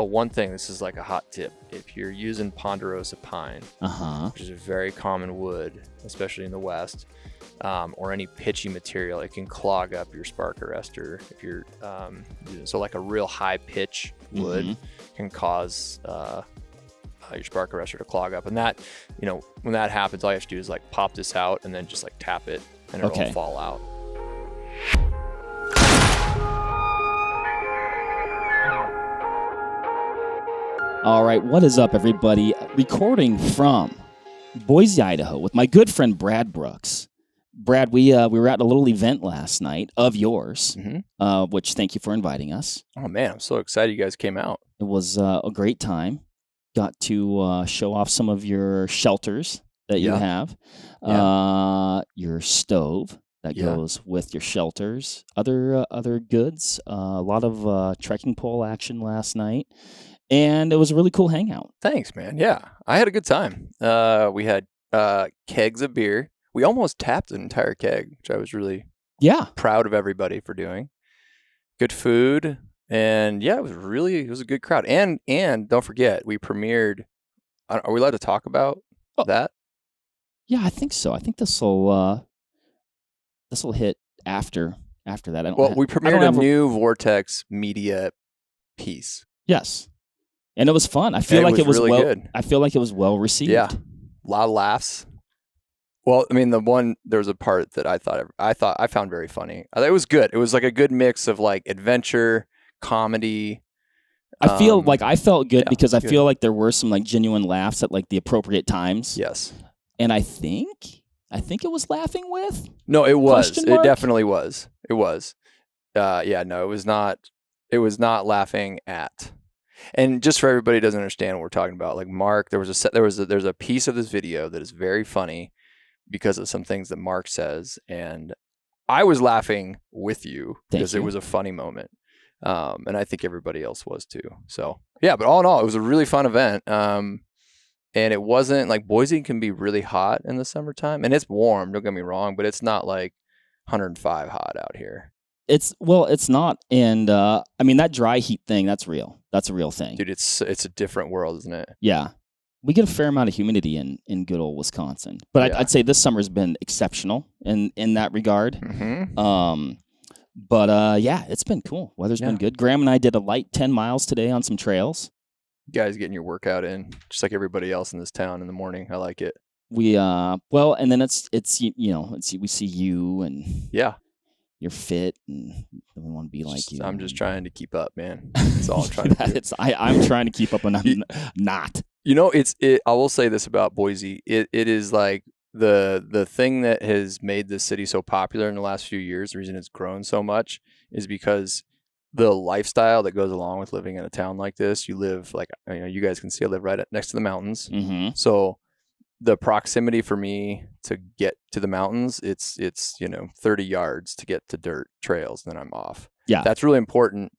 one thing, this is like a hot tip. If you're using ponderosa pine, which is a very common wood, especially in the West, or any pitchy material, it can clog up your spark arrestor. If you're so like a real high pitch wood can cause your spark arrestor to clog up, and that, when that happens, all you have to do is like pop this out and then just like tap it, and it'll fall out. All right, what is up, everybody? Recording from Boise, Idaho, with my good friend Brad Brooks. Brad, we were at a little event last night of yours, which thank you for inviting us. Oh man, I'm so excited you guys came out. It was a great time. Got to show off some of your shelters that you have, your stove that goes with your shelters, other goods, a lot of trekking pole action last night. And it was a really cool hangout. Thanks, man. Yeah, I had a good time. We had kegs of beer. We almost tapped an entire keg, which I was really proud of everybody for doing. Good food, and it was a good crowd. And don't forget, we premiered. Are we allowed to talk about that? Yeah, I think so. I think this will hit after that. We premiered a new Vortex media piece. Yes. And it was fun. I feel like it was really good. I feel like it was well received. Yeah, a lot of laughs. Well, I mean, there was a part that I found very funny. It was good. It was like a good mix of like adventure, comedy. I feel like I felt good because I feel like there were some like genuine laughs at like the appropriate times. Yes. And I think it was laughing with. No, it was. It definitely was. It was. No, it was not. It was not laughing at. And just for everybody who doesn't understand what we're talking about, like Mark, there's a piece of this video that is very funny because of some things that Mark says, and I was laughing with you because it was a funny moment, and I think everybody else was too. So yeah, but all in all, it was a really fun event, and it wasn't like Boise can be really hot in the summertime, and it's warm. Don't get me wrong, but it's not like 105 hot out here. It's not, and I mean that dry heat thing. That's real. That's a real thing, dude. It's a different world, isn't it? Yeah, we get a fair amount of humidity in good old Wisconsin, but I'd say this summer's been exceptional in that regard. But it's been cool. Weather's been good. Graham and I did a light 10 miles today on some trails. You guys getting your workout in, just like everybody else in this town in the morning. I like it. We and then it's we see you and you're fit, and we want to be like you. I'm just trying to keep up, man. That's all I'm trying to do. I'm trying to keep up, and I'm not. I will say this about Boise. It is like the thing that has made this city so popular in the last few years. The reason it's grown so much is because the lifestyle that goes along with living in a town like this. You live like, you guys can see I live right next to the mountains. So the proximity for me to get to the mountains, it's 30 yards to get to dirt trails, and then I'm off. Yeah. That's really important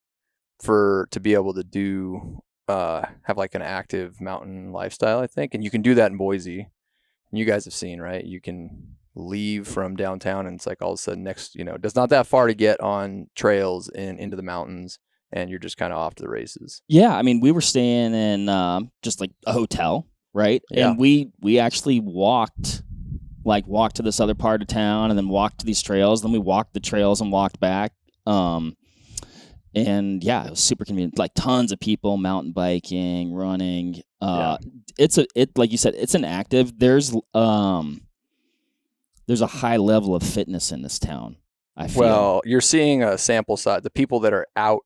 to be able to do have like an active mountain lifestyle, I think. And you can do that in Boise. And you guys have seen, right? You can leave from downtown and it's like all of a sudden it's not that far to get on trails and into the mountains, and you're just kind of off to the races. Yeah, I mean, we were staying in just like a hotel. Right. Yeah. And we actually walked to this other part of town and then walked to these trails. Then we walked the trails and walked back. And it was super convenient. Like tons of people mountain biking, running. It's like you said, it's an active. There's a high level of fitness in this town, I feel. Well, you're seeing a sample size. The people that are out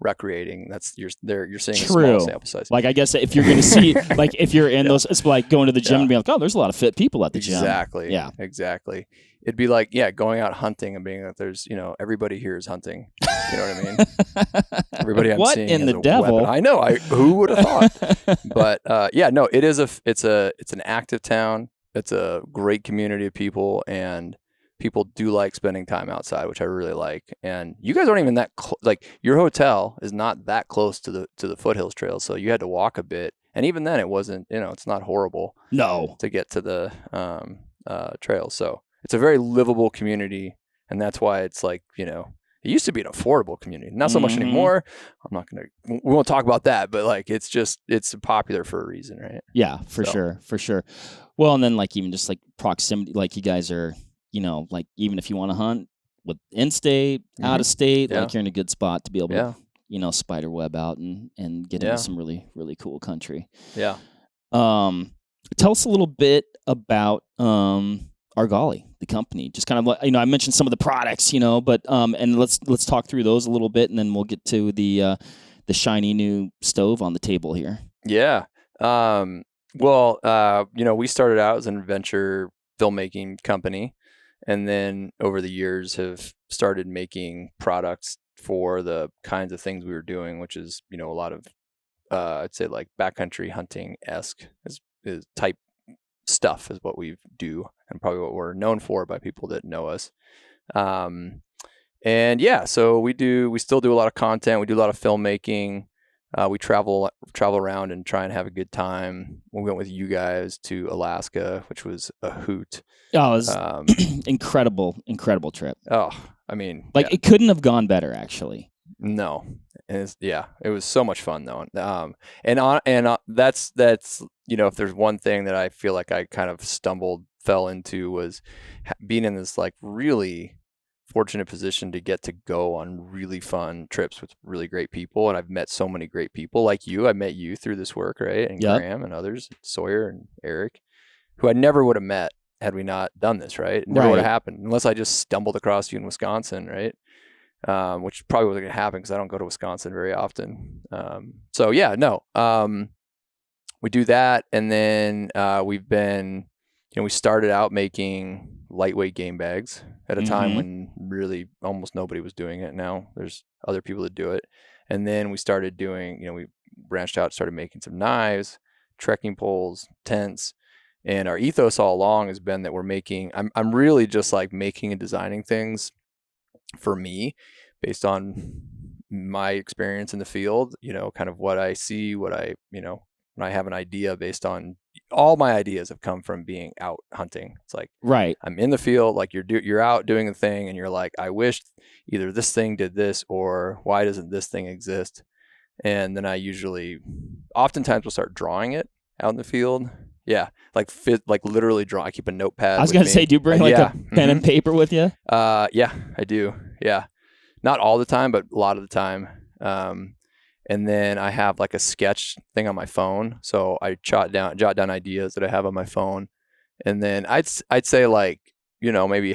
recreating, you're seeing a small sample size. Like I guess if you're going to see, like if you're in those, it's like going to the gym and being like, oh, there's a lot of fit people at the gym. Exactly. Yeah. Exactly. It'd be like, going out hunting and being like, there's, everybody here is hunting. You know what I mean? Everybody I'm what seeing in the devil? Weapon. I know. Who would have thought? But it is it's an active town. It's a great community of people, and people do like spending time outside, which I really like. And you guys aren't even that like your hotel is not that close to the foothills trail, so you had to walk a bit. And even then, it wasn't. It's not horrible. No, to get to the trails. So it's a very livable community, and that's why it's like it used to be an affordable community, not so much anymore. We won't talk about that, but like, it's popular for a reason, right? Yeah, for sure. Well, and then like even just like proximity, like you guys are, like even if you want to hunt with in-state, out of state, like you're in a good spot to be able to, spider web out and get into some really, really cool country. Yeah. Tell us a little bit about Argali, the company. Just kind of like, I mentioned some of the products, but and let's talk through those a little bit, and then we'll get to the shiny new stove on the table here. Yeah. Well, we started out as an adventure filmmaking company, and then over the years have started making products for the kinds of things we were doing, which is, a lot of, I'd say like backcountry hunting-esque is type stuff is what we do, and probably what we're known for by people that know us. And yeah, so we still do a lot of content. We do a lot of filmmaking. We travel around and try and have a good time. We went with you guys to Alaska, which was a hoot. Oh, it was incredible trip. Oh, I mean, it couldn't have gone better, actually. No, it was so much fun though. That's if there's one thing that I feel like I kind of fell into was being in this like really fortunate position to get to go on really fun trips with really great people. And I've met so many great people like you. I met you through this work, right? And Graham and others, Sawyer and Eric, who I never would have met had we not done this, right? It never would have happened unless I just stumbled across you in Wisconsin, right? Which probably wasn't going to happen because I don't go to Wisconsin very often. We do that. And then we've been, we started out making lightweight game bags at a time when really almost nobody was doing it. Now there's other people that do it. And then we started doing, we branched out, started making some knives, trekking poles, tents. And our ethos all along has been that I'm really just like making and designing things for me based on my experience in the field, kind of what I see, when I have an idea based on all my ideas have come from being out hunting. It's like, I'm in the field, like you're out doing a thing and you're like, I wish either this thing did this or why doesn't this thing exist? And then I oftentimes will start drawing it out in the field. Yeah. Like literally draw. I keep a notepad. I was going to say, do you bring a pen and paper with you? Yeah, I do. Yeah. Not all the time, but a lot of the time. And then I have like a sketch thing on my phone. So I jot down ideas that I have on my phone. And then I'd say like, maybe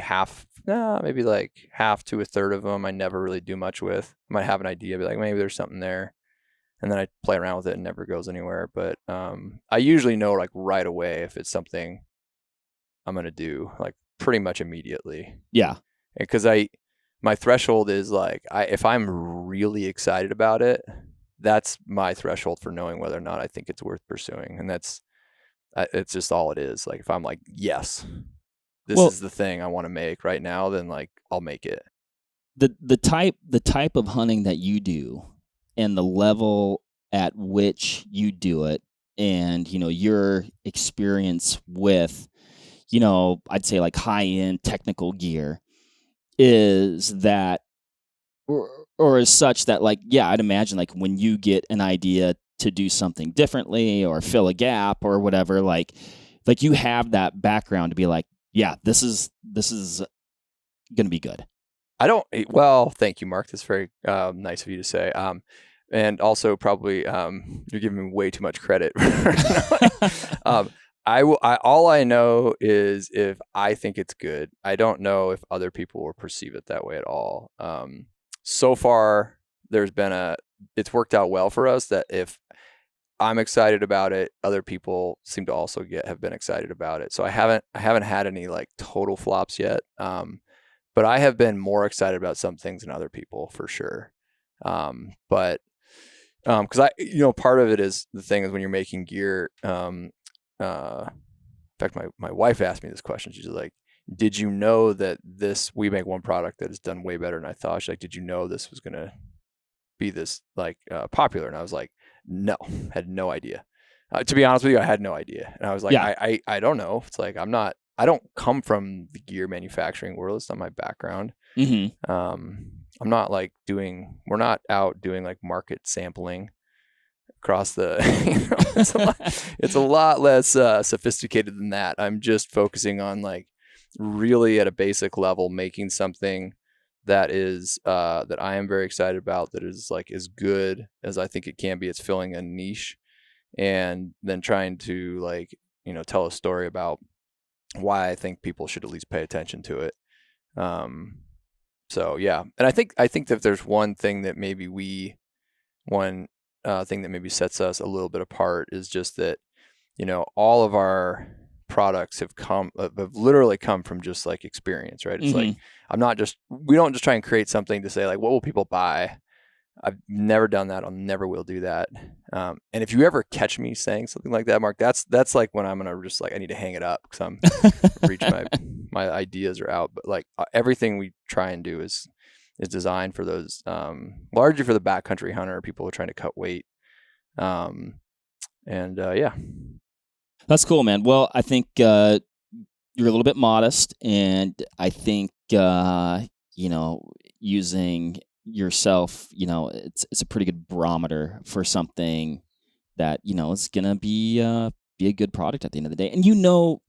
like half to a third of them I never really do much with. I might have an idea, be like, maybe there's something there. And then I play around with it and never goes anywhere. But I usually know like right away if it's something I'm going to do, like pretty much immediately. Yeah. Because my threshold is like, if I'm really excited about it, that's my threshold for knowing whether or not I think it's worth pursuing. And it's just all it is. Like if I'm like, yes, this is the thing I want to make right now, then like I'll make it. The type of hunting that you do and the level at which you do it and, your experience with, I'd say like high-end technical gear is that or is such that like, yeah, I'd imagine like when you get an idea to do something differently or fill a gap or whatever, like you have that background to be like, yeah, this is going to be good. Well, thank you, Mark. That's very nice of you to say. And also probably you're giving me way too much credit. All I know is if I think it's good. I don't know if other people will perceive it that way at all. So far, it's worked out well for us that if I'm excited about it, other people seem to also have been excited about it. So I haven't had any like total flops yet. But I have been more excited about some things than other people for sure. But because part of it is the thing is when you're making gear. In fact, my wife asked me this question. She's like, "Did you know that we make one product that is done way better than I thought?" She's like, "Did you know this was gonna be this like popular?" And I was like, "No, had no idea." To be honest with you, I had no idea, and I was like, yeah. I don't know. It's like I don't come from the gear manufacturing world. It's not my background. Mm-hmm. I'm not like we're not out doing like market sampling across the, it's a lot less sophisticated than that. I'm just focusing on like really at a basic level, making something that is that I am very excited about, that is like as good as I think it can be. It's filling a niche, and then trying to like, tell a story about why I think people should at least pay attention to it. So yeah, and I think that if there's one thing that one thing that maybe sets us a little bit apart is just that, all of our products have literally come from just like experience, right? It's like, we don't just try and create something to say like, what will people buy? I've never done that. I'll never will do that. And if you ever catch me saying something like that, Mark, that's like when I'm gonna just like, I need to hang it up because I'm reach my ideas are out. But like everything we try and do is designed for those largely for the backcountry hunter, people who are trying to cut weight. Yeah. That's cool, man. Well, I think you're a little bit modest, and I think using yourself, it's a pretty good barometer for something that is gonna be a good product at the end of the day. And you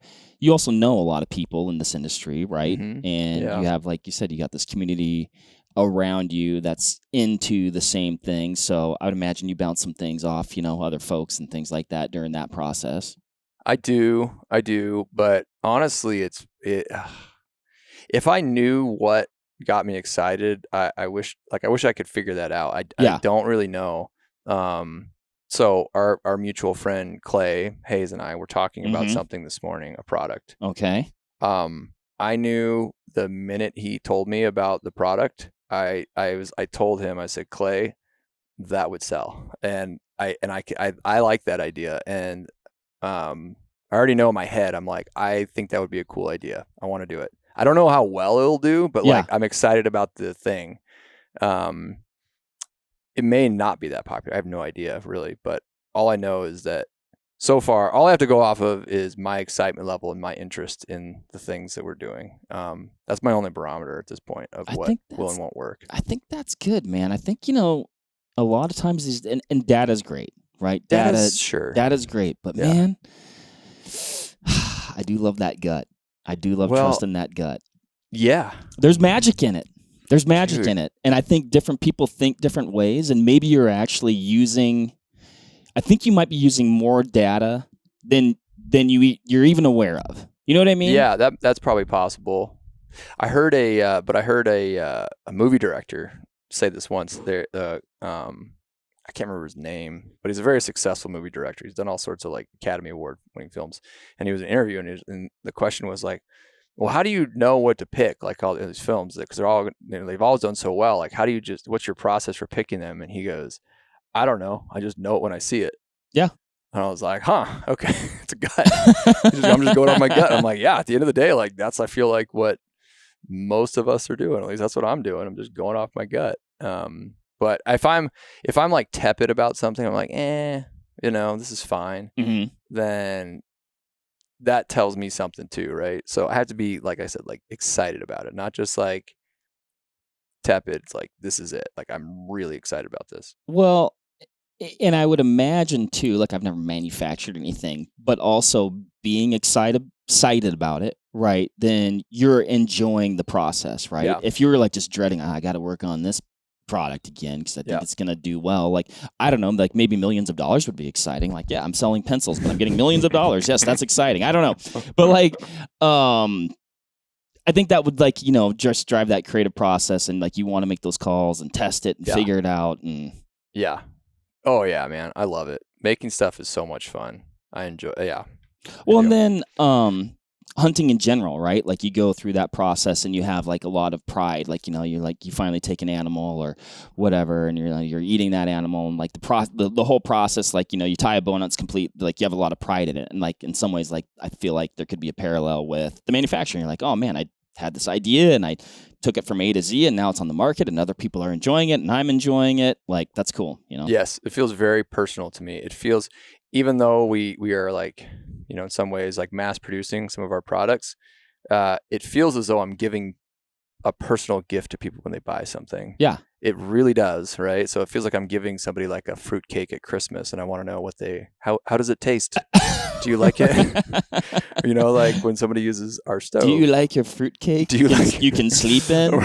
also know a lot of people in this industry, right? Mm-hmm. And you have, like you said, you got this community around you that's into the same thing. So I would imagine you bounce some things off, other folks and things like that during that process. I do, but honestly, if I knew what got me excited, I wish I could figure that out. I don't really know. So our mutual friend Clay Hayes and I were talking about something this morning, a product. Okay. I knew the minute he told me about the product, I told him, I said, Clay, that would sell. And I like that idea. And I already know in my head, I'm like, I think that would be a cool idea. I want to do it. I don't know how well it'll do, but like, I'm excited about the thing. It may not be that popular. I have no idea really, but all I know is that so far, all I have to go off of is my excitement level and my interest in the things that we're doing. That's my only barometer at this point of what will and won't work. I think that's good, man. I think, a lot of times and data's great, right? Sure. Data's great, but man, I do love that gut. I do love trusting that gut. Yeah. There's magic in it. And I think different people think different ways, and maybe you're actually I think you might be using more data than you're even aware of. You know what I mean? Yeah, that's probably possible. I heard a movie director say this once. I can't remember his name, but he's a very successful movie director. He's done all sorts of like Academy Award winning films. And he was in an interview, and the question was like, well, how do you know what to pick? Like all these films, because they're all, they've always done so well. Like, what's your process for picking them? And he goes, I don't know. I just know it when I see it. Yeah. And I was like, okay. It's a gut. I'm just going on my gut. I'm like, yeah, at the end of the day, like I feel like what most of us are doing. At least that's what I'm doing. I'm just going off my gut. But if I'm like tepid about something, I'm like, this is fine. Mm-hmm. Then that tells me something too, right? So I have to be, like I said, like excited about it, not just like tepid. It's like, this is it. Like, I'm really excited about this. Well, and I would imagine too, like I've never manufactured anything, but also being excited about it, right? Then you're enjoying the process, right? Yeah. If you were like just dreading, I got to work on this product again because I think it's going to do well. Like, I don't know, like maybe millions of dollars would be exciting. Like, yeah, I'm selling pencils, but I'm getting millions of dollars. Yes, that's exciting. I don't know. But like, I think that would like, just drive that creative process, and like you want to make those calls and test it and figure it out. And yeah. Oh yeah, man. I love it. Making stuff is so much fun. I enjoy Well, and then hunting in general, right? Like you go through that process and you have like a lot of pride. Like, you finally take an animal or whatever, and you're eating that animal, and like the whole process, like, you tie a bow and it's complete. Like you have a lot of pride in it. And like in some ways, like I feel like there could be a parallel with the manufacturing. You're like, oh man, I had this idea and I took it from A to Z, and now it's on the market and other people are enjoying it and I'm enjoying it. Like, that's cool, Yes, it feels very personal to me. It feels, even though we are like, in some ways like mass producing some of our products, it feels as though I'm giving a personal gift to people when they buy something. Yeah. It really does, right? So it feels like I'm giving somebody like a fruit cake at Christmas, and I want to know how does it taste? Do you like it? Like when somebody uses our stove. Do you like your fruitcake? Do you like you can sleep in?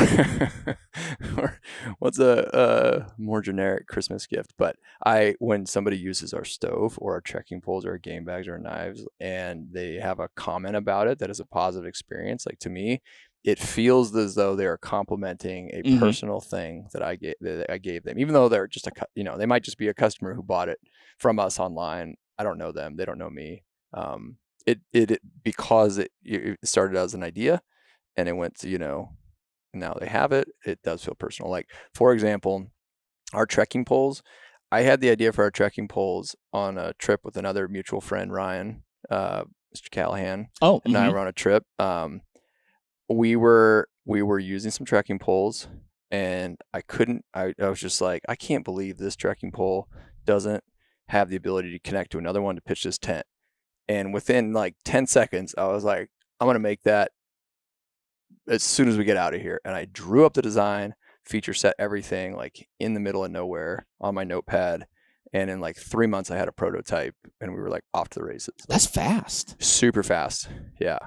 or what's a more generic Christmas gift? But when somebody uses our stove or our trekking poles or our game bags or our knives, and they have a comment about it that is a positive experience, like to me, it feels as though they are complimenting a personal thing that I gave them, even though they're just they might just be a customer who bought it from us online. I don't know them; they don't know me. Because it started as an idea, and it went to now they have it. It does feel personal. Like for example, our trekking poles. I had the idea for our trekking poles on a trip with another mutual friend, Ryan, Mr. Callahan. And I were on a trip. We were using some trekking poles, and I was just like, I can't believe this trekking pole doesn't have the ability to connect to another one to pitch this tent. And within like 10 seconds, I was like, I'm going to make that as soon as we get out of here. And I drew up the design, feature set everything like in the middle of nowhere on my notepad. And in like 3 months, I had a prototype, and we were like off to the races. That's fast. Super fast. Yeah.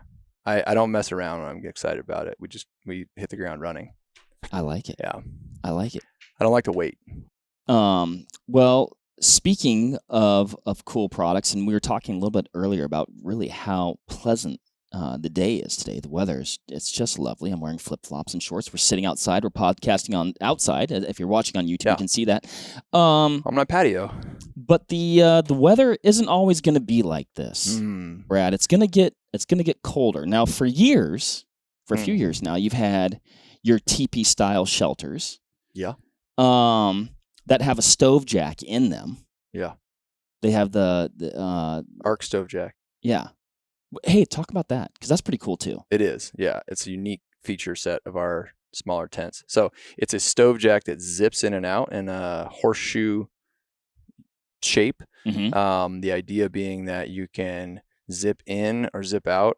I don't mess around when I'm excited about it. We hit the ground running. I like it. Yeah. I like it. I don't like to wait. Well, speaking of cool products, and we were talking a little bit earlier about really how pleasant the day is today. The weather it's just lovely. I'm wearing flip-flops and shorts. We're sitting outside. We're podcasting on outside. If you're watching on YouTube, you can see that. On my patio. But the weather isn't always going to be like this, Brad. It's gonna get colder. Now, for a few years now, you've had your teepee style shelters. Yeah. That have a stove jack in them. Yeah. They have the arc stove jack. Yeah. Hey, talk about that, because that's pretty cool too. It is. Yeah. It's a unique feature set of our smaller tents. So it's a stove jack that zips in and out in a horseshoe shape. The idea being that you can zip in or zip out.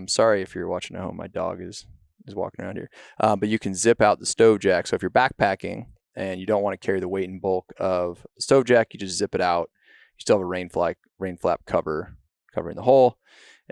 Sorry if you're watching at home, my dog is walking around here. But you can zip out the stove jack. So if you're backpacking and you don't want to carry the weight and bulk of the stove jack, you just zip it out. You still have a rain flap covering the hole.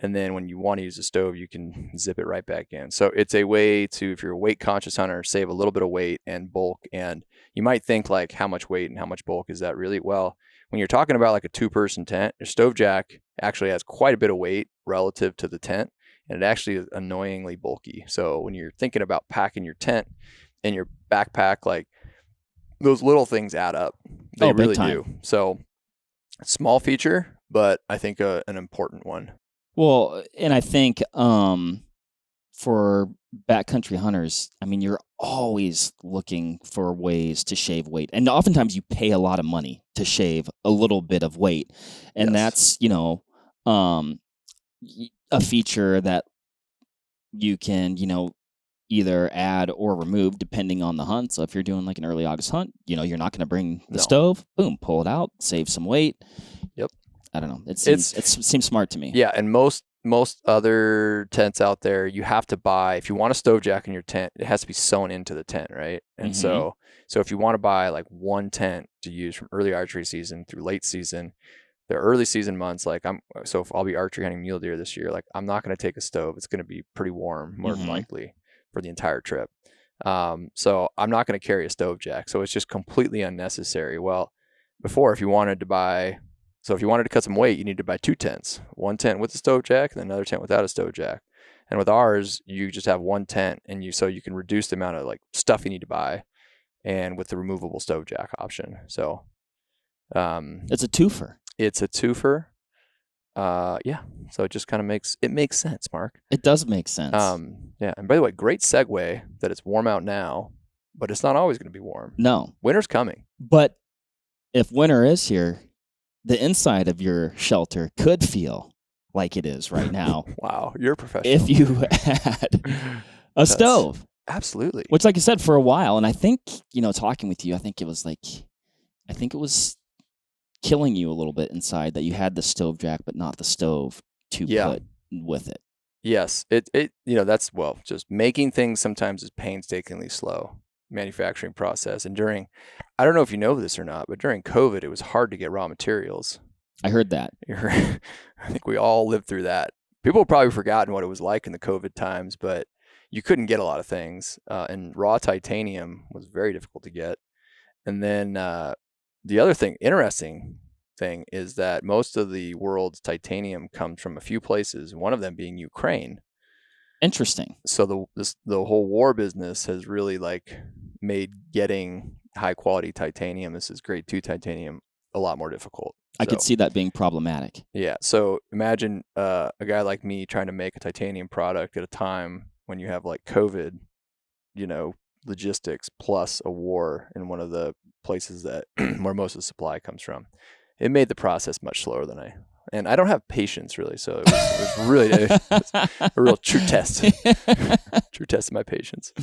And then when you want to use the stove, you can zip it right back in. So it's a way to, if you're a weight conscious hunter, save a little bit of weight and bulk. And you might think like, how much weight and how much bulk is that really? Well, when you're talking about like a 2-person tent, your stove jack actually has quite a bit of weight relative to the tent, and it actually is annoyingly bulky. So when you're thinking about packing your tent and your backpack, like those little things add up. They really do. So small feature, but I think an important one. Well, and I think for backcountry hunters, I mean, you're always looking for ways to shave weight. And oftentimes you pay a lot of money to shave a little bit of weight. And that's, a feature that you can, either add or remove depending on the hunt. So if you're doing like an early August hunt, you're not going to bring the stove, boom, pull it out, save some weight. Yep. I don't know. It seems smart to me. Yeah, and most other tents out there, you have to buy, if you want a stove jack in your tent, it has to be sewn into the tent, right? And so if you want to buy like one tent to use from early archery season through late season, the early season months, like if I'll be archery hunting mule deer this year, like I'm not going to take a stove. It's going to be pretty warm, more than likely, for the entire trip. So I'm not going to carry a stove jack. So it's just completely unnecessary. Well, before, if you wanted to cut some weight, you need to buy 2 tents. One tent with a stove jack and another tent without a stove jack. And with ours, you just have one tent, and you can reduce the amount of like stuff you need to buy, and with the removable stove jack option. So it's a twofer. Yeah. So it just kind of makes sense, Mark. It does make sense. Yeah. And by the way, great segue that it's warm out now, but it's not always going to be warm. No. Winter's coming. But if winter is here, the inside of your shelter could feel like it is right now. Wow, you're a professional. If you had a stove. Absolutely. Which, like I said, for a while, and I think, talking with you, I think it was killing you a little bit inside that you had the stove jack, but not the stove to put with it. Yes, that's just making things sometimes is painstakingly slow manufacturing process. And I don't know if you know this or not, but during COVID, it was hard to get raw materials. I heard that. I think we all lived through that. People have probably forgotten what it was like in the COVID times, but you couldn't get a lot of things, and raw titanium was very difficult to get. And then the other interesting thing, is that most of the world's titanium comes from a few places, one of them being Ukraine. Interesting. So the whole war business has really made getting high quality titanium, this is grade 2 titanium, a lot more difficult. I could see that being problematic. Yeah. So imagine a guy like me trying to make a titanium product at a time when you have COVID, logistics plus a war in one of the places that where most of the supply comes from. It made the process much slower and I don't have patience really. So it was really a real true test of my patience.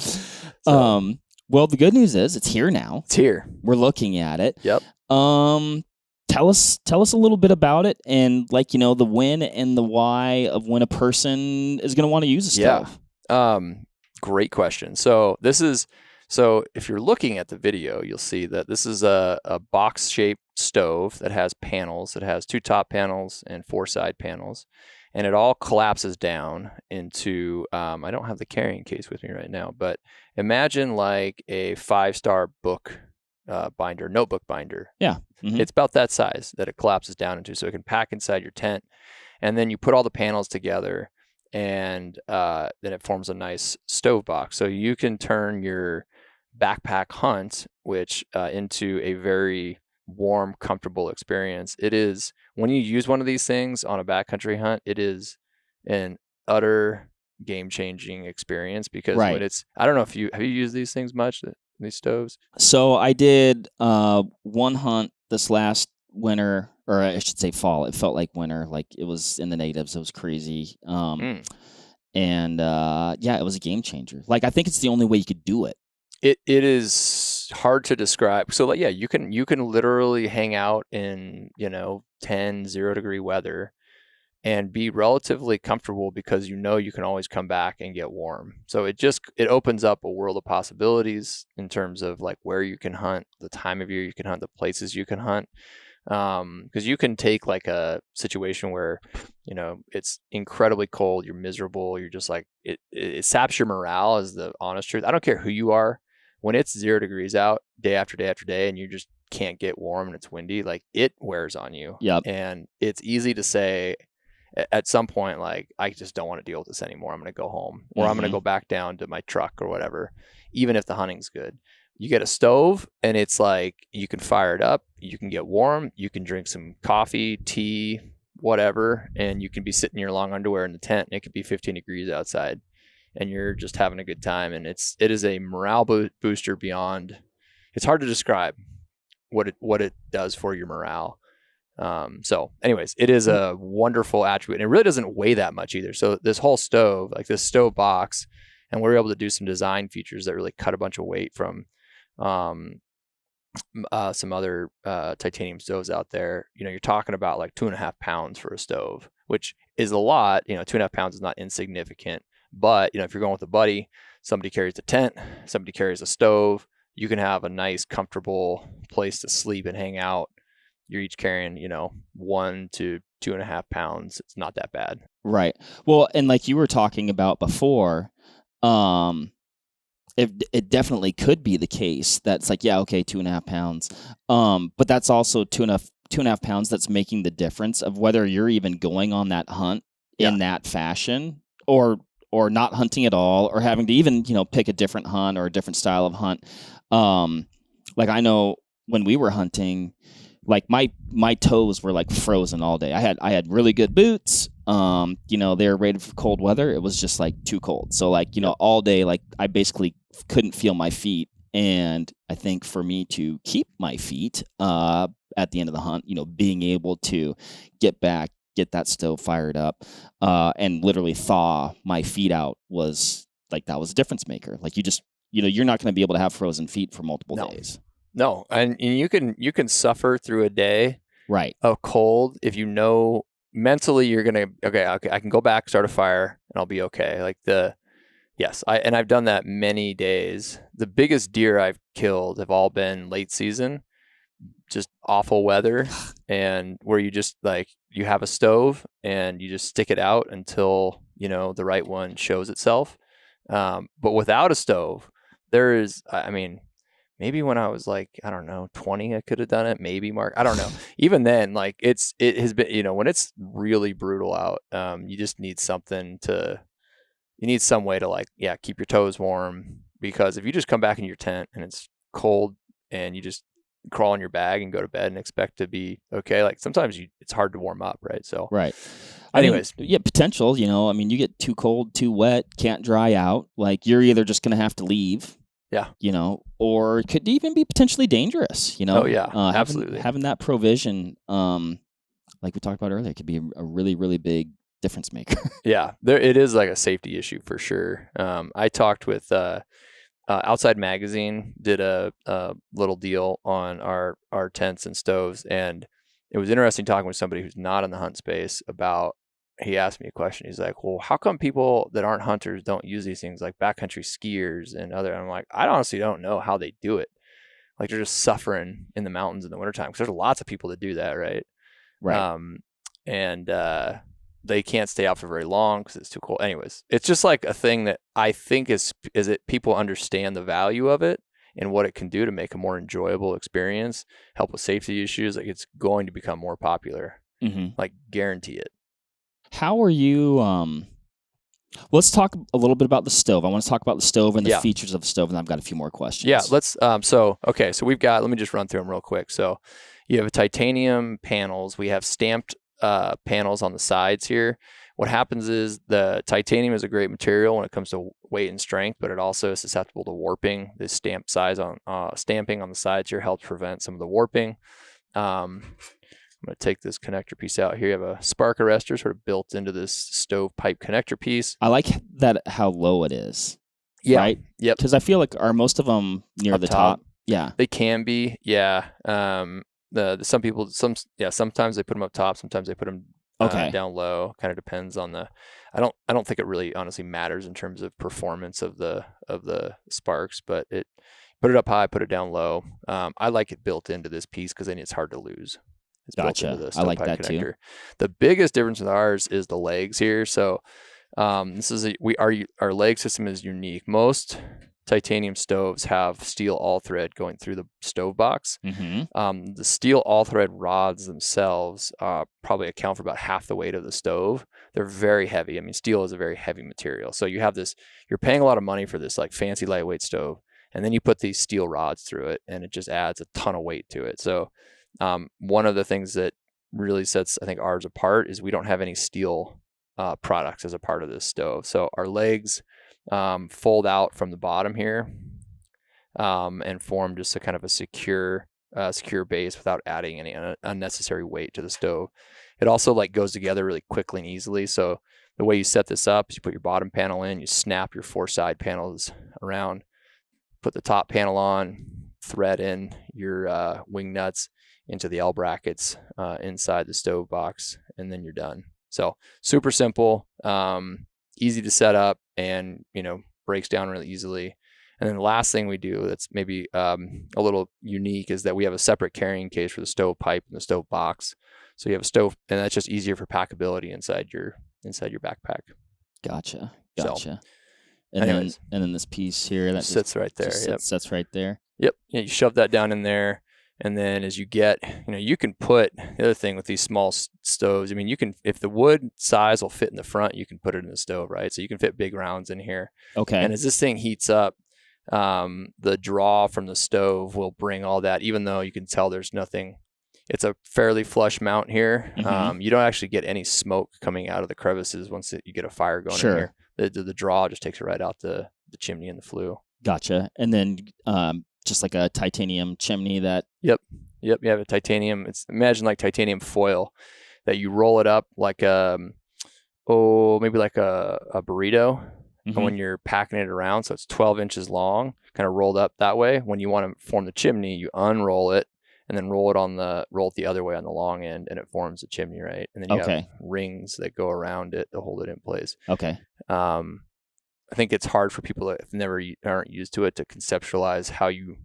So, well, the good news is it's here now. It's here. We're looking at it. Yep. Tell us a little bit about it, and the when and the why of when a person is going to want to use a stove. Yeah. Great question. So if you're looking at the video, you'll see that this is a box-shaped stove that has panels. It has 2 top panels and 4 side panels, and it all collapses down into, I don't have the carrying case with me right now, but imagine like a 5-star book notebook binder. Yeah. Mm-hmm. It's about that size that it collapses down into, so it can pack inside your tent. And then you put all the panels together, and then it forms a nice stove box. So you can turn your backpack hunt, which into a very warm, comfortable experience. It is, when you use one of these things on a backcountry hunt, it is an utter game-changing experience, because when I don't know if have you used these things much, these stoves? So I did one hunt this last winter, or I should say fall. It felt like winter, like it was in the natives. It was crazy. And it was a game changer. I think it's the only way you could do it. It is hard to describe. So you can literally hang out in 10, 0-degree weather and be relatively comfortable, because you can always come back and get warm. So it opens up a world of possibilities in terms of where you can hunt, the time of year you can hunt, the places you can hunt. Because you can take a situation where it's incredibly cold, you're miserable, you're just it saps your morale, is the honest truth. I don't care who you are, when it's 0 degrees out day after day after day and you just can't get warm and it's windy, it wears on you. Yep. And it's easy to say at some point, I just don't want to deal with this anymore, I'm going to go home, or I'm going to go back down to my truck or whatever, even if the hunting's good. You get a stove and it's you can fire it up, you can get warm, you can drink some coffee, tea, whatever, and you can be sitting in your long underwear in the tent, and it could be 15 degrees outside and you're just having a good time. And it is a morale booster beyond, it's hard to describe what it does for your morale. So anyways, it is a wonderful attribute, and it really doesn't weigh that much either. So this whole stove, this stove box, and we're able to do some design features that really cut a bunch of weight from some other titanium stoves out there. You're talking about 2.5 pounds for a stove, which is a lot. 2.5 pounds is not insignificant, but if you're going with a buddy, somebody carries a tent, somebody carries a stove, you can have a nice, comfortable place to sleep and hang out. You're each carrying, 1 to 2.5 pounds. It's not that bad. Right. Well, and like you were talking about before, it definitely could be the case. That's 2.5 pounds. But that's also 2.5 pounds that's making the difference of whether you're even going on that hunt in that fashion, or not hunting at all, or having to even, pick a different hunt or a different style of hunt. I know when we were hunting, my toes were frozen all day. I had really good boots. They were rated for cold weather. It was just too cold. So all day, I basically couldn't feel my feet. And I think for me to keep my feet at the end of the hunt, being able to get back, get that stove fired up, and literally thaw my feet out was that was a difference maker. You just, you're not going to be able to have frozen feet for multiple days. No, and you can suffer through a day right of cold if mentally you're gonna okay, I can go back, start a fire, and I'll be okay. Like I've done that many days. The biggest deer I've killed have all been late season, just awful weather, and where you just like you have a stove and you just stick it out until the right one shows itself. But without a stove, there is, I mean, maybe when I was like, I don't know, 20, I could have done it. Maybe, Mark, I don't know. Even then, like it has been, when it's really brutal out, you just need you need some way to like, keep your toes warm, because if you just come back in your tent and it's cold and you just crawl in your bag and go to bed and expect to be okay, like sometimes it's hard to warm up, right? So, right. Anyways, potential, I mean, you get too cold, too wet, can't dry out. Like you're either just going to have to leave. Yeah. Or it could even be potentially dangerous, Oh, yeah. Absolutely. Having that provision, like we talked about earlier, could be a really, really big difference maker. Yeah. It is like a safety issue for sure. I talked with Outside Magazine, did a little deal on our tents and stoves. And it was interesting talking with somebody who's not in the hunt space about, he asked me a question. He's like, well, how come people that aren't hunters don't use these things, like backcountry skiers and other? I'm like, I honestly don't know how they do it. Like they're just suffering in the mountains in the wintertime, because there's lots of people that do that, right? Right. And they can't stay out for very long because it's too cold. Anyways, it's just like a thing that I think is that people understand the value of it and what it can do to make a more enjoyable experience, help with safety issues. Like it's going to become more popular. Mm-hmm. Like guarantee it. How are you? Let's talk a little bit about the stove. I want to talk about the stove and the features of the stove, and I've got a few more questions. Yeah, let's. So we've got. Let me just run through them real quick. So, you have titanium panels. We have stamped panels on the sides here. What happens is the titanium is a great material when it comes to weight and strength, but it also is susceptible to warping. The stamping on the sides here helps prevent some of the warping. I'm going to take this connector piece out here. You have a spark arrestor sort of built into this stovepipe connector piece. I like that, how low it is. Yeah. Right? Yep. Because I feel like, are most of them near the top? Yeah. They can be. Yeah. Some people, sometimes they put them up top. Sometimes they put them down low. Kind of depends on I don't think it really honestly matters in terms of performance of the sparks, but put it up high, put it down low. I like it built into this piece because then it's hard to lose. It's gotcha. I like that connector too. The biggest difference with ours is the legs here. So this is our leg system is unique. Most titanium stoves have steel all thread going through the stove box. Mm-hmm. The steel all thread rods themselves probably account for about half the weight of the stove. They're very heavy. I mean, steel is a very heavy material. So you have this. You're paying a lot of money for this like fancy lightweight stove, and then you put these steel rods through it, and it just adds a ton of weight to it. So one of the things that really sets, I think, ours apart is we don't have any steel products as a part of this stove. So our legs fold out from the bottom here and form just a kind of a secure base without adding any unnecessary weight to the stove. It also like goes together really quickly and easily. So the way you set this up is you put your bottom panel in, you snap your 4 side panels around, put the top panel on, thread in your wing nuts into the L brackets inside the stove box, and then you're done. So super simple, easy to set up, and breaks down really easily. And then the last thing we do that's maybe a little unique is that we have a separate carrying case for the stove pipe and the stove box. So you have a stove, and that's just easier for packability inside your backpack. Gotcha. So, and then this piece here that sits right there. Sits right there. Yep. Yeah, you shove that down in there. And then as you get, you can put, the other thing with these small stoves, I mean, you can, if the wood size will fit in the front, you can put it in the stove, right? So you can fit big rounds in here. Okay. And as this thing heats up, the draw from the stove will bring all that, even though you can tell there's nothing, it's a fairly flush mount here. Mm-hmm. You don't actually get any smoke coming out of the crevices once you get a fire going in here. The draw just takes it right out the chimney and the flue. Gotcha. And then, just like a titanium chimney that. Yep. You have a titanium. Imagine like titanium foil that you roll it up like maybe like a burrito. Mm-hmm. And when you're packing it around, so it's 12 inches long, kind of rolled up that way. When you want to form the chimney, you unroll it, and then roll it the other way on the long end, and it forms a chimney, right? And then you have rings that go around it to hold it in place. Okay. I think it's hard for people that aren't used to it to conceptualize how you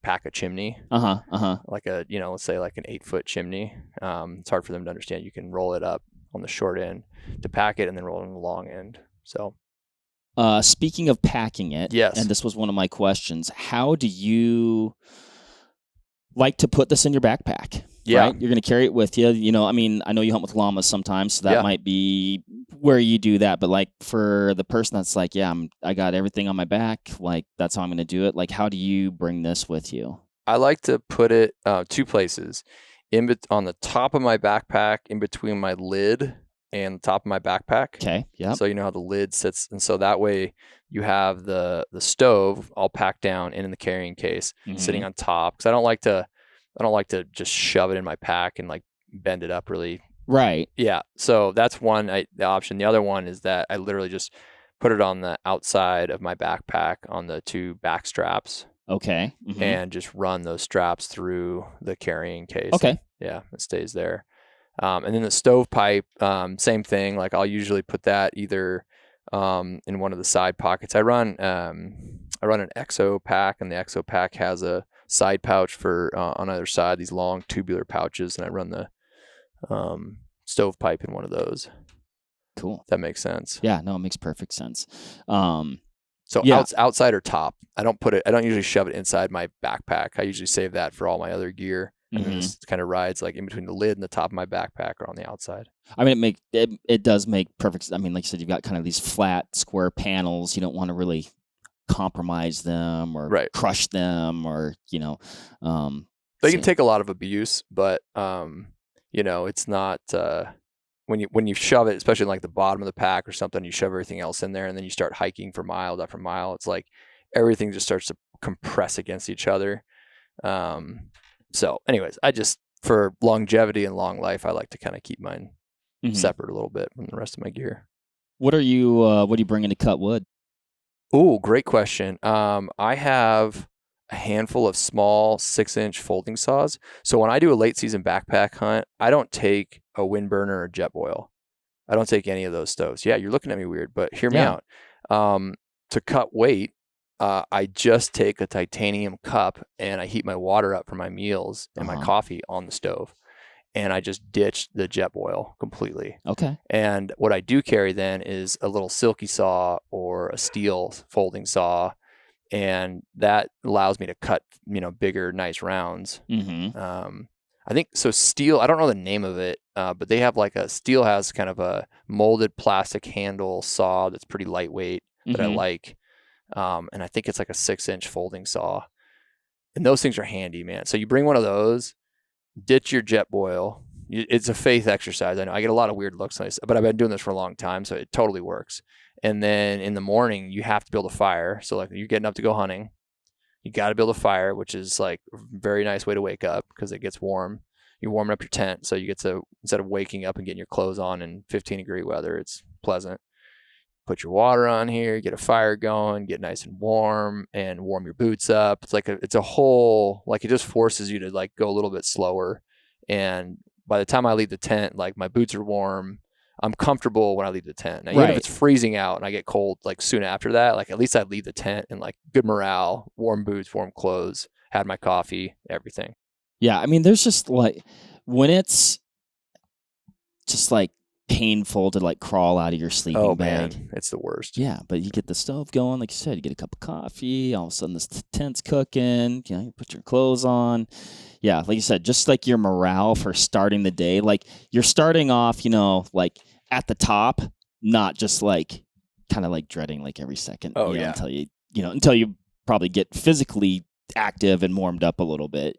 pack a chimney. Like let's say like an 8-foot chimney. It's hard for them to understand. You can roll it up on the short end to pack it, and then roll it on the long end. So, speaking of packing it, yes, and this was one of my questions. How do you like to put this in your backpack? Yeah. Right? You're going to carry it with you. I know you hunt with llamas sometimes, so that might be where you do that. But like for the person that's like, I got everything on my back, like that's how I'm going to do it. Like, how do you bring this with you? I like to put it 2 places, on the top of my backpack, in between my lid and the top of my backpack. Okay. Yeah. So you know how the lid sits, and so that way you have the stove all packed down in the carrying case, sitting on top. Because I don't like to just shove it in my pack and like bend it up really. Right. Yeah. So that's the option. The other one is that I literally just put it on the outside of my backpack on the 2 back straps. Okay. And just run those straps through the carrying case. Okay. Yeah, it stays there. And then the stovepipe, same thing. Like I'll usually put that either in one of the side pockets. I run an EXO pack, and the EXO pack has a side pouch for on either side, these long tubular pouches, and I run the stovepipe in one of those. Cool. That makes sense. Yeah, no, it makes perfect sense. So outside or top. I don't usually shove it inside my backpack. I usually save that for all my other gear. And then this kind of rides like in between the lid and the top of my backpack, or on the outside. I mean, it does make perfect. I mean, like you said, you've got kind of these flat square panels. You don't want to really compromise them or crush them, or They can take a lot of abuse, but it's not when you shove it, especially in like the bottom of the pack or something, you shove everything else in there, and then you start hiking for mile after mile. It's like everything just starts to compress against each other. So anyways, for longevity and long life, I like to kind of keep mine separate a little bit from the rest of my gear. What are you bringing to cut wood? Oh, great question. I have a handful of small 6-inch folding saws. So when I do a late season backpack hunt, I don't take a wind burner or jet boil. I don't take any of those stoves. Yeah, you're looking at me weird, but hear me out. To cut weight, I just take a titanium cup, and I heat my water up for my meals and my coffee on the stove. And I just ditch the jet boil completely. Okay. And what I do carry then is a little silky saw or a steel folding saw, and that allows me to cut, bigger, nice rounds. I think so. Steel, I don't know the name of it, but they have steel has kind of a molded plastic handle saw that's pretty lightweight that I like. And I think it's like a 6-inch folding saw, and those things are handy, man. So you bring one of those, ditch your jet boil. It's a faith exercise. I know I get a lot of weird looks on this, but I've been doing this for a long time, so it totally works. And then in the morning, you have to build a fire. So like you're getting up to go hunting, you got to build a fire, which is like a very nice way to wake up because it gets warm. You're warming up your tent, so you get to, instead of waking up and getting your clothes on in 15-degree weather, it's pleasant. Put your water on here, get a fire going, get nice and warm your boots up. It's like it's a whole, like it just forces you to like go a little bit slower. And by the time I leave the tent, like my boots are warm. I'm comfortable when I leave the tent. Now, even if it's freezing out and I get cold, like soon after that, like at least I leave the tent in like good morale, warm boots, warm clothes, had my coffee, everything. Yeah. I mean, there's just like, when it's just like painful to like crawl out of your sleeping bag. Man, it's the worst. Yeah, but you get the stove going, like you said, you get a cup of coffee, all of a sudden this tent's cooking, you put your clothes on. Yeah, like you said, just like your morale for starting the day, like you're starting off, like at the top, not just like kind of like dreading like every second. Until you probably get physically active and warmed up a little bit,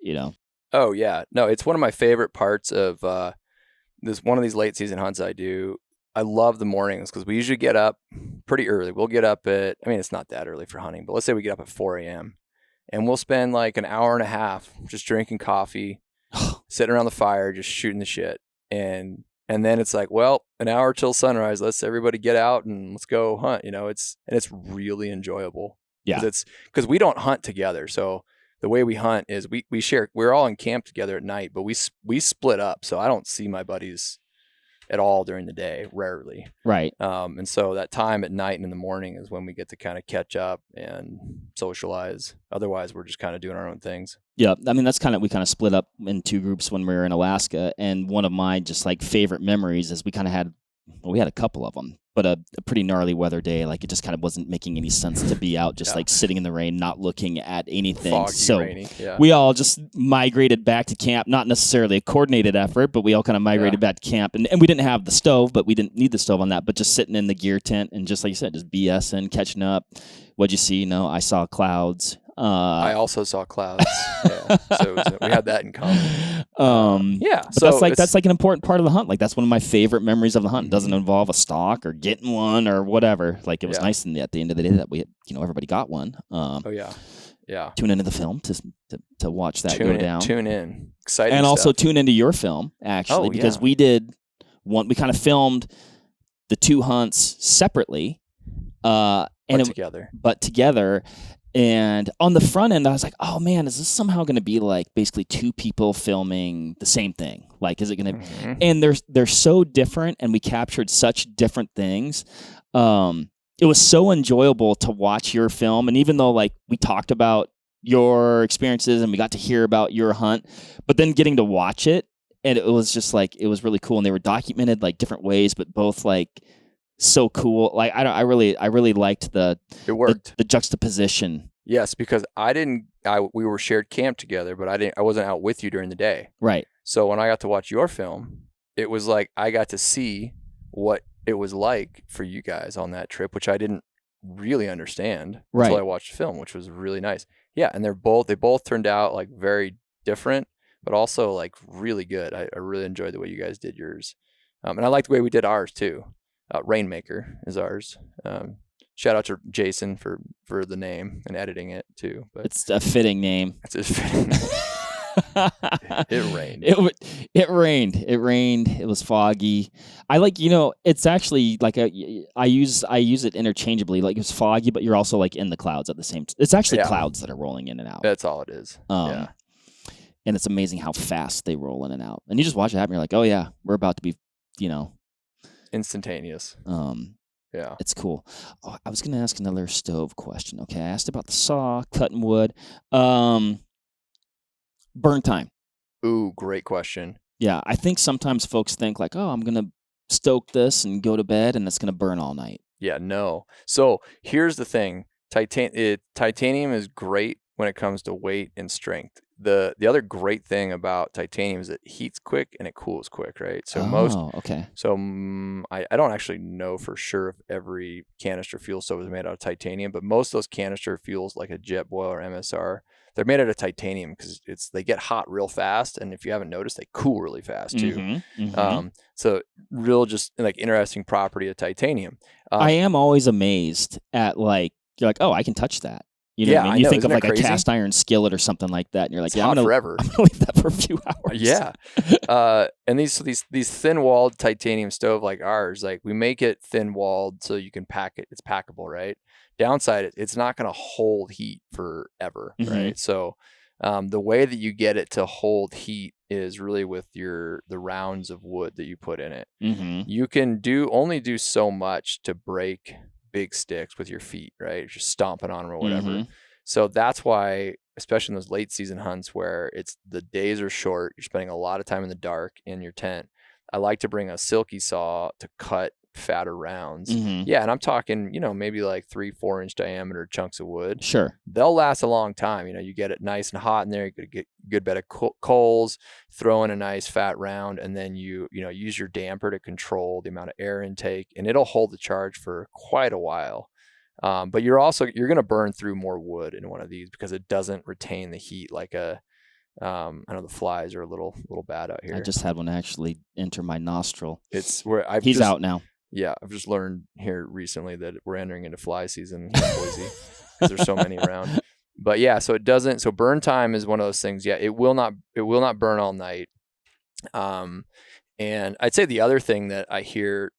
Oh yeah. No, it's one of my favorite parts of one of these late season hunts I do. I love the mornings because we usually get up pretty early. We'll get up it's not that early for hunting, but let's say we get up at 4 a.m. and we'll spend like an hour and a half just drinking coffee, sitting around the fire, just shooting the shit. And then it's like, well, an hour till sunrise. Let's everybody get out and let's go hunt. It's really enjoyable. Yeah. Because we don't hunt together. So the way we hunt is we're all in camp together at night, but we split up. So I don't see my buddies at all during the day, rarely. Right. And so that time at night and in the morning is when we get to kind of catch up and socialize. Otherwise, we're just kind of doing our own things. Yeah, I mean we kind of split up in two groups when we were in Alaska, and one of my just like favorite memories is we had a couple of them, but a pretty gnarly weather day. Like it just kind of wasn't making any sense to be out, just like sitting in the rain, not looking at anything. Foggy, so rainy. Yeah. we all just migrated back to camp, not necessarily a coordinated effort, but we all kind of migrated back to camp. And we didn't have the stove, but we didn't need the stove on that, but just sitting in the gear tent and just like you said, just BSing, catching up. What'd you see? No, I saw clouds. I also saw clouds. So we had that in common. But so that's like an important part of the hunt. Like that's one of my favorite memories of the hunt. It doesn't involve a stalk or getting one or whatever. Like it was nice at the end of the day that we, everybody got one. Yeah. Tune into the film to watch that go down. Tune in. Exciting. And stuff. also tune into your film actually because we did one. We kind of filmed the two hunts separately, but together. And on the front end, I was like, oh man, is this somehow going to be like basically two people filming the same thing? Like, is it going to, and they're so different and we captured such different things. It was so enjoyable to watch your film. And even though like we talked about your experiences and we got to hear about your hunt, but then getting to watch it and it was just like, it was really cool. And they were documented like different ways, but both like, so cool. Like I really liked the juxtaposition. Yes, because we were shared camp together, but I wasn't out with you during the day. Right. So when I got to watch your film, it was like I got to see what it was like for you guys on that trip, which I didn't really understand until I watched the film, which was really nice. Yeah, and they both turned out like very different, but also like really good. I really enjoyed the way you guys did yours. And I like the way we did ours too. Rainmaker is ours. Shout out to Jason for the name and editing it too. But it's a fitting name. It's a fitting name. It rained. It rained. It rained. It was foggy. I like, it's actually like I use it interchangeably. Like it's foggy, but you're also like in the clouds at the same time. It's actually clouds that are rolling in and out. That's all it is. And it's amazing how fast they roll in and out. And you just watch it happen. You're like, oh yeah, we're about to be, instantaneous. Yeah, it's cool. Oh, I was going to ask another stove question. Okay, I asked about the saw, cutting wood, burn time. Ooh, great question. Yeah, I think sometimes folks think like, oh, I'm going to stoke this and go to bed, and it's going to burn all night. Yeah, no. So here's the thing: titanium is great when it comes to weight and strength. The other great thing about titanium is it heats quick and it cools quick, right? So I don't actually know for sure if every canister fuel stove is made out of titanium, but most of those canister fuels like a Jetboil or MSR, they're made out of titanium because they get hot real fast, and if you haven't noticed, they cool really fast too. So real just like interesting property of titanium. I am always amazed at like you're like, oh, I can touch that. You know what I mean? You think of like a cast iron skillet or something like that, and you're like, I'm gonna leave that for a few hours. Yeah. And these thin walled titanium stove like ours, like we make it thin walled so you can pack it. It's packable, right? Downside, it's not gonna hold heat forever, right? So the way that you get it to hold heat is really with the rounds of wood that you put in it. You can only do so much to break big sticks with your feet, right? You're just stomping on them or whatever. So that's why, especially in those late season hunts where the days are short, you're spending a lot of time in the dark in your tent. I like to bring a silky saw to cut fatter rounds. Yeah, and I'm talking, maybe like 3-4 inch diameter chunks of wood. Sure. They'll last a long time. You get it nice and hot in there. You get a good bed of coals, throw in a nice fat round, and then you use your damper to control the amount of air intake, and it'll hold the charge for quite a while. But you're going to burn through more wood in one of these because it doesn't retain the heat like I know the flies are a little bad out here. I just had one actually enter my nostril. It's where he's out now. Yeah, I've just learned here recently that we're entering into fly season here in Boise because there's so many around. But yeah, so burn time is one of those things. Yeah, it will not burn all night. And I'd say the other thing that I hear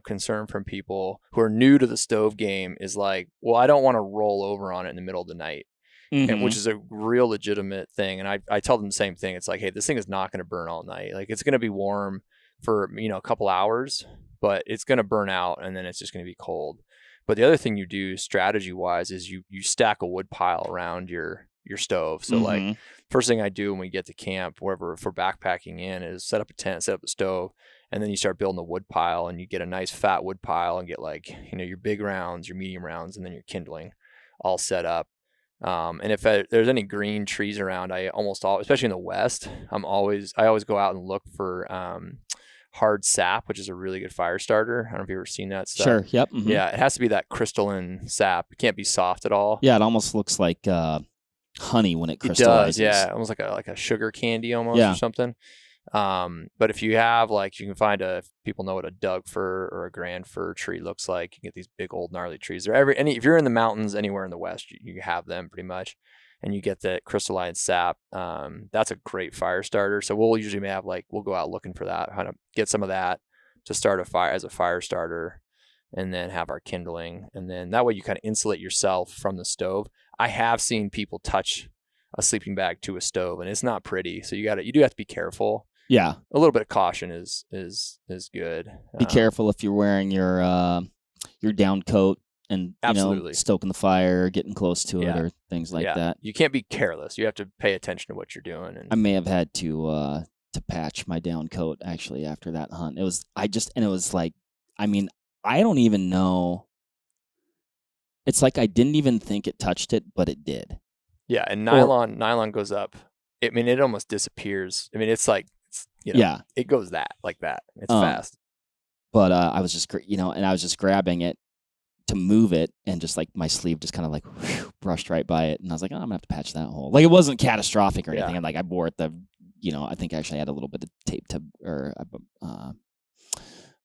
concern from people who are new to the stove game is like, well, I don't want to roll over on it in the middle of the night. and, which is a real legitimate thing. And I tell them the same thing. It's like, hey, this thing is not going to burn all night. Like, it's going to be warm for, a couple hours, but it's going to burn out, and then it's just going to be cold. But the other thing you do strategy wise is you stack a wood pile around your stove. So like, first thing I do when we get to camp, wherever, if we're backpacking in, is set up a tent, set up a stove, and then you start building a wood pile, and you get a nice fat wood pile and get like, your big rounds, your medium rounds, and then your kindling all set up. And if there's any green trees around, I almost always, especially in the West, I always go out and look for hard sap, which is a really good fire starter. I don't know if you've ever seen that stuff. Sure. Yep. Yeah, it has to be that crystalline sap. It can't be soft at all. Yeah, it almost looks like honey when it crystallizes. It does, yeah, almost like a sugar candy almost or something. But if you have, like, you can find if people know what a Doug fir or a grand fir tree looks like, you can get these big old gnarly trees. If you're in the mountains anywhere in the West, you have them pretty much, and you get that crystalline sap. That's a great fire starter. So we'll usually we'll go out looking for that, kind of get some of that to start a fire as a fire starter, and then have our kindling, and then that way you kind of insulate yourself from the stove. I have seen people touch a sleeping bag to a stove, and it's not pretty. So you do have to be careful. Yeah, a little bit of caution is good. Be careful if you're wearing your down coat and stoking the fire, getting close to it, or things like that. You can't be careless. You have to pay attention to what you're doing. And I may have had to patch my down coat actually after that hunt. It was like, I don't even know. It's like I didn't even think it touched it, but it did. Yeah, and nylon goes up. It almost disappears. It's like, it goes like that. It's fast. But I was just, and I was just grabbing it to move it, and just like my sleeve just kind of like brushed right by it, and I was like, I'm gonna have to patch that hole. Like, it wasn't catastrophic or anything. And like, I bore it I think I actually had a little bit of tape to, or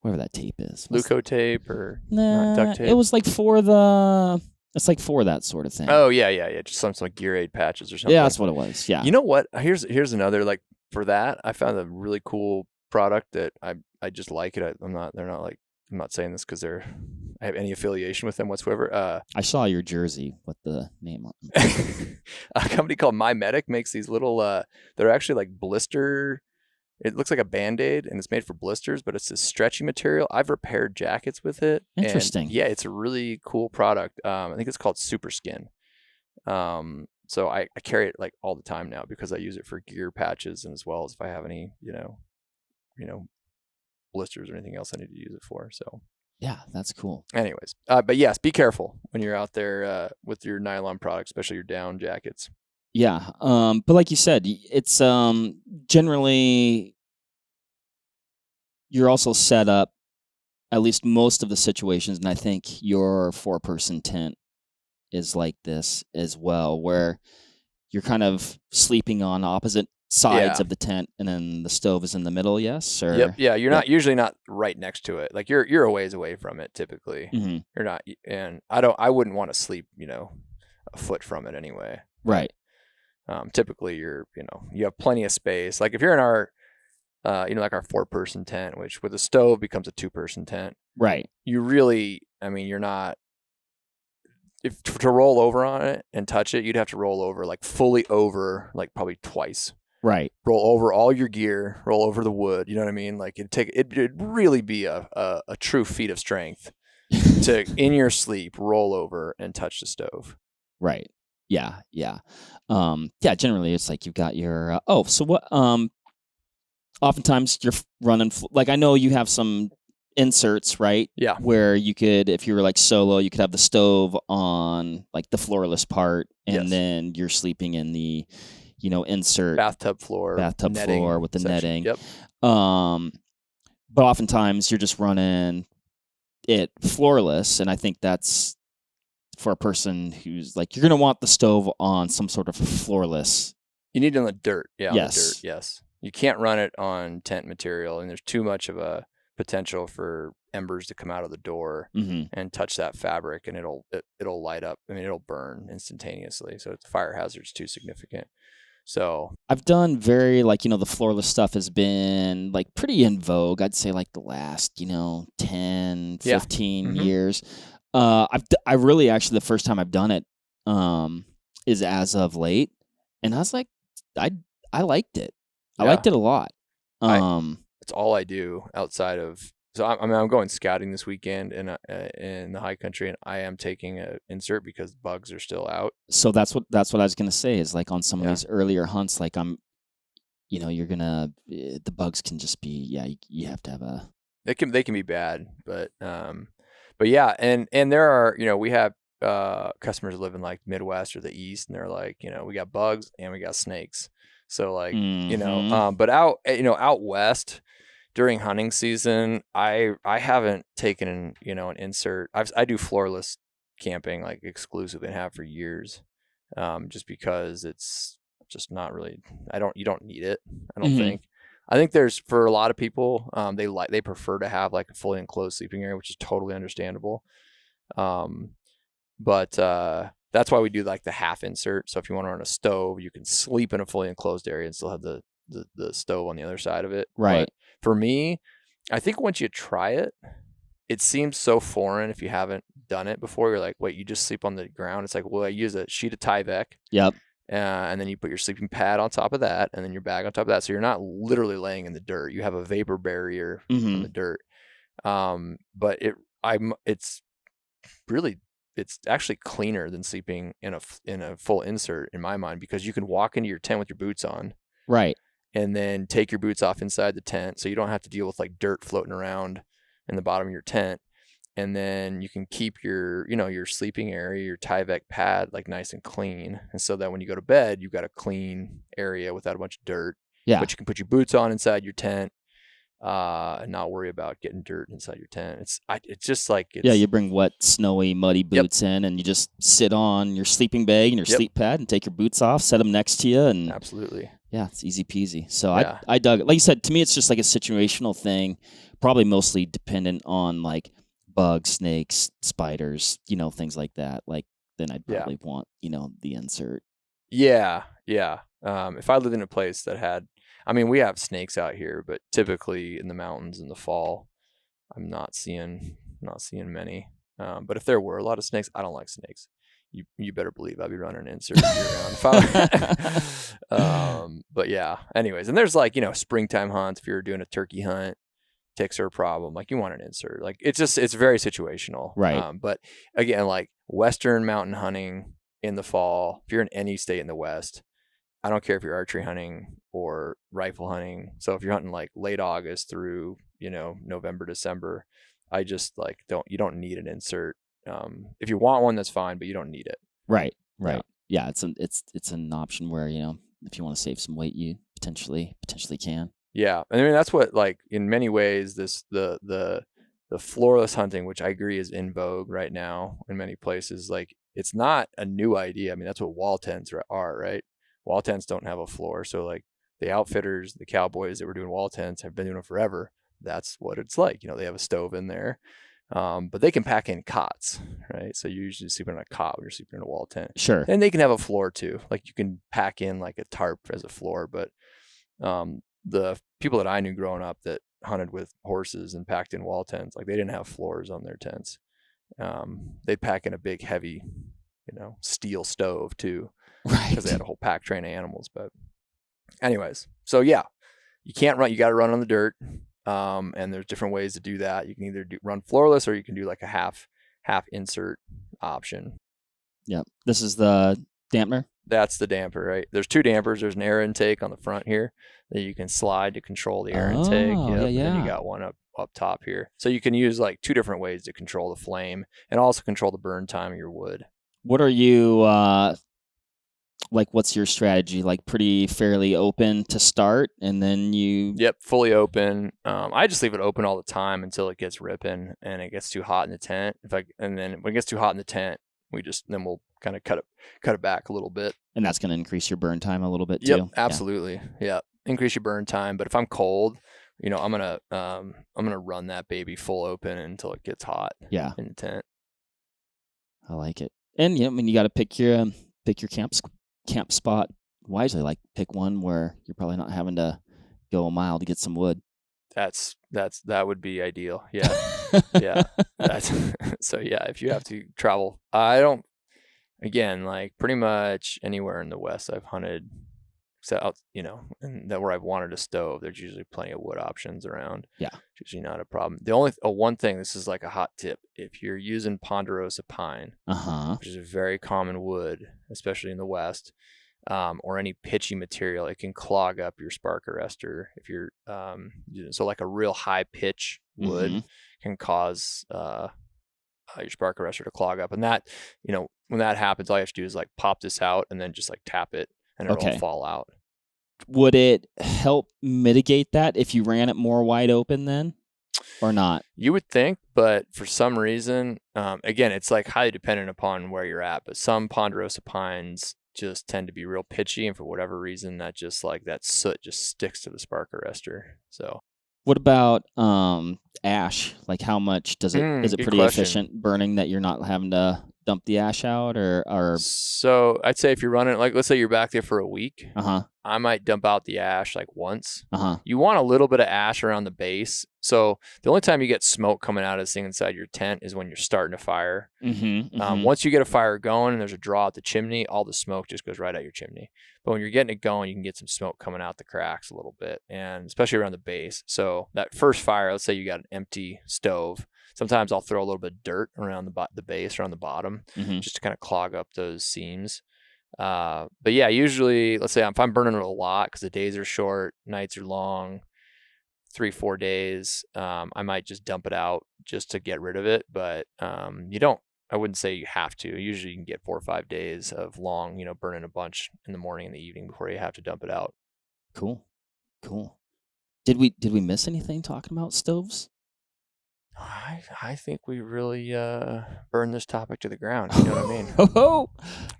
whatever that tape is. Luco tape or duct tape? It was like for that sort of thing. Oh, yeah. Just some gear aid patches or something. Yeah, that's what it was. Yeah. You know what? Here's another, like, for that, I found a really cool product that I just like it. I'm not saying this because I have any affiliation with them whatsoever. I saw your jersey with the name on it. A company called My Medic makes these little, they're actually like blister. It looks like a Band-Aid, and it's made for blisters, but it's a stretchy material. I've repaired jackets with it. Interesting. Yeah, it's a really cool product. I think it's called Super Skin. So I carry it like all the time now because I use it for gear patches, and as well as if I have any, blisters or anything else I need to use it for. So yeah, that's cool. Anyways, but yes, be careful when you're out there with your nylon products, especially your down jackets. Yeah, but like you said, it's generally you're also set up, at least most of the situations, and I think your 4-person tent is like this as well, where you're kind of sleeping on opposite sides of the tent, and then the stove is in the middle. Yes, or yep, yeah. You're not usually not right next to it. Like you're a ways away from it typically. Mm-hmm. You're not, and I wouldn't want to sleep, a foot from it anyway. Right. Typically you have plenty of space. Like if you're in our, like our 4-person tent, which with a stove becomes a 2-person tent. Right. You really, you're not, to roll over on it and touch it, you'd have to roll over like fully over, like probably twice. Right. Roll over all your gear, roll over the wood. You know what I mean? Like it'd really be a true feat of strength to in your sleep roll over and touch the stove. Right. Yeah. Generally it's like you've got your so what oftentimes you're running like, I know you have some inserts, right? Yeah. Where you could, if you were like solo, you could have the stove on like the floorless part, and then you're sleeping in the insert bathtub floor with the section. netting. Yep. But oftentimes you're just running it floorless, and I think that's for a person who's like, you're going to want the stove on some sort of floorless. You need it on the dirt. Yeah. Yes. On the dirt. Yes. You can't run it on tent material, and there's too much of a potential for embers to come out of the door and touch that fabric, and it'll light up. It'll burn instantaneously. So the fire hazard's too significant. So I've done very the floorless stuff has been like pretty in vogue. I'd say like the last 10, 15 years. I really actually the first time I've done it, is as of late, and I was like, I liked it. I Yeah. liked it a lot. It's all I do outside of. So I'm going scouting this weekend in the high country, and I am taking an insert because bugs are still out. So that's what I was gonna say is like on some of Yeah. these earlier hunts, like you're gonna the bugs can just be you have to have a. They can be bad, but yeah, and there are we have customers that live in like Midwest or the East, and they're like we got bugs and we got snakes. So like but out west during hunting season, I haven't taken an insert. I do floorless camping like exclusively and have for years, just because it's just not really. You don't need it. I don't think. I think there's for a lot of people, they prefer to have like a fully enclosed sleeping area, which is totally understandable. But that's why we do like the half insert. So if you want to run a stove, you can sleep in a fully enclosed area and still have the stove on the other side of it. Right. But for me, I think once you try it, it seems so foreign if you haven't done it before. You're like, wait, you just sleep on the ground? It's like, well, I use a sheet of Tyvek. Yep. And then you put your sleeping pad on top of that, and then your bag on top of that. So you're not literally laying in the dirt. You have a vapor barrier from the dirt. But it's actually cleaner than sleeping in a full insert in my mind, because you can walk into your tent with your boots on. Right. And then take your boots off inside the tent, so you don't have to deal with like dirt floating around in the bottom of your tent. And then you can keep your sleeping area, your Tyvek pad, like nice and clean. And so that when you go to bed, you've got a clean area without a bunch of dirt. Yeah. But you can put your boots on inside your tent, and not worry about getting dirt inside your tent. It's just like you bring wet, snowy, muddy boots in, and you just sit on your sleeping bag and your sleep pad and take your boots off, set them next to you, and absolutely. Yeah, it's easy peasy. So I dug it. Like you said, to me, it's just like a situational thing, probably mostly dependent on like bugs, snakes, spiders, things like that. Like then I'd probably want, the insert. Yeah. Yeah. If I lived in a place that had, we have snakes out here, but typically in the mountains in the fall, I'm not seeing many. But if there were a lot of snakes, I don't like snakes. You better believe I'd be running an insert year round. But yeah, anyways, and there's like, springtime hunts. If you're doing a turkey hunt, ticks are a problem. Like you want an insert. Like it's very situational. Right. But again, like Western mountain hunting in the fall, if you're in any state in the West, I don't care if you're archery hunting or rifle hunting. So if you're hunting like late August through, November, December, I just like you don't need an insert. If you want one, that's fine, but you don't need it. Right. Yeah, it's an option where, if you want to save some weight, you potentially can. Yeah. That's what, like, in many ways, the floorless hunting, which I agree is in vogue right now in many places, like it's not a new idea. That's what wall tents are, right? Wall tents don't have a floor. So like the outfitters, the cowboys that were doing wall tents have been doing it forever. That's what it's like. They have a stove in there. But they can pack in cots, right? So you're usually sleeping on a cot when you're sleeping in a wall tent. Sure. And they can have a floor too. Like you can pack in like a tarp as a floor. But the people that I knew growing up that hunted with horses and packed in wall tents, like they didn't have floors on their tents. They'd pack in a big, heavy, steel stove too, right? Because they had a whole pack train of animals. But anyways, so yeah, you can't run. You got to run on the dirt. And there's different ways to do that. You can either run floorless, or you can do like a half insert option. Yep. This is the dampener. That's the damper, right? There's two dampers. There's an air intake on the front here that you can slide to control the air intake. Yeah. And then you got one up top here. So you can use like two different ways to control the flame and also control the burn time of your wood. What are you like? What's your strategy? Like pretty fairly open to start, and then you. Yep, fully open. I just leave it open all the time until it gets ripping and it gets too hot in the tent. And then when it gets too hot in the tent, we'll kind of cut it back a little bit. And that's going to increase your burn time a little bit too. Yep, absolutely. Yeah, increase your burn time. But if I'm cold, I'm gonna run that baby full open until it gets hot. Yeah, in the tent. I like it. And you got to pick your camp spot wisely. Like pick one where you're probably not having to go a mile to get some wood. That would be ideal. Yeah. Yeah. So yeah, if you have to travel, again, like pretty much anywhere in the West I've hunted, except out, and that where I've wanted a stove, there's usually plenty of wood options around. Yeah. It's usually not a problem. The only one thing, this is like a hot tip, if you're using ponderosa pine, which is a very common wood, especially in the West, or any pitchy material, it can clog up your spark arrestor. If you're so like a real high pitch wood can cause your spark arrestor to clog up, and that, when that happens, all you have to do is like pop this out and then just like tap it, and it'll fall out. Would it help mitigate that if you ran it more wide open then, or not? You would think, but for some reason, again, it's like highly dependent upon where you're at, but some ponderosa pines just tend to be real pitchy, and for whatever reason, that just like that soot just sticks to the spark arrestor. So what about ash? Like how much does it, is it pretty efficient burning that you're not having to dump the ash out, or? So I'd say if you're running, like, let's say you're back there for a week, I might dump out the ash like once. You want a little bit of ash around the base. So the only time you get smoke coming out of this thing inside your tent is when you're starting a fire. Once you get a fire going and there's a draw at the chimney, all the smoke just goes right out your chimney. But when you're getting it going, you can get some smoke coming out the cracks a little bit, and especially around the base. So that first fire, let's say you got an empty stove. Sometimes I'll throw a little bit of dirt around the base, around the bottom, just to kind of clog up those seams. But yeah, usually, let's say if I'm burning a lot because the days are short, nights are long, 3-4 days, I might just dump it out just to get rid of it. But I wouldn't say you have to. Usually you can get 4 or 5 days of long, burning a bunch in the morning and the evening before you have to dump it out. Cool. Did we miss anything talking about stoves? I think we really burned this topic to the ground. You know what I mean? Oh,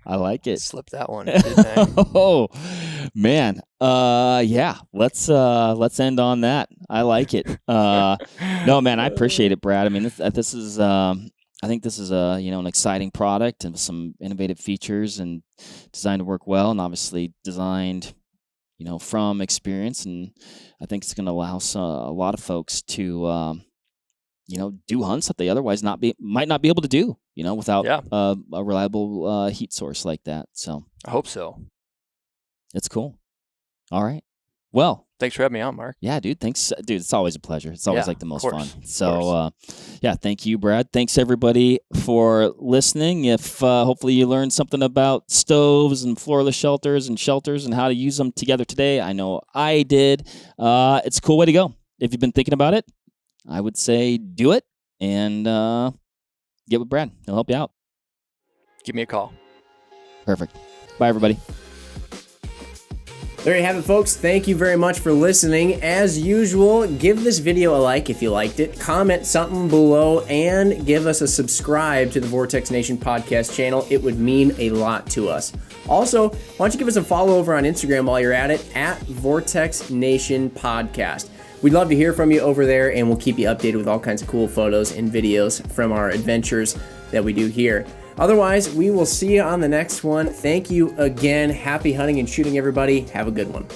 I like it. Slipped that one, didn't I? Oh, man. Yeah. Let's end on that. I like it. No, man, I appreciate it, Brad. I mean, this is I think this is an exciting product and some innovative features and designed to work well, and obviously designed from experience, and I think it's going to allow a lot of folks to do hunts that they otherwise might not be able to do, without a reliable heat source like that. So I hope so. It's cool. All right. Well, thanks for having me on, Mark. Yeah, dude. Thanks, dude. It's always a pleasure. It's always like the most fun. So, thank you, Brad. Thanks everybody for listening. If hopefully you learned something about stoves and floorless shelters and how to use them together today. I know I did. It's a cool way to go. If you've been thinking about it, I would say do it and get with Brad. He'll help you out. Give me a call. Perfect. Bye, everybody. There you have it, folks. Thank you very much for listening. As usual, give this video a like if you liked it, comment something below, and give us a subscribe to the Vortex Nation podcast channel. It would mean a lot to us. Also, why don't you give us a follow over on Instagram while you're at it, at Vortex Nation Podcast. We'd love to hear from you over there, and we'll keep you updated with all kinds of cool photos and videos from our adventures that we do here. Otherwise, we will see you on the next one. Thank you again. Happy hunting and shooting, everybody. Have a good one.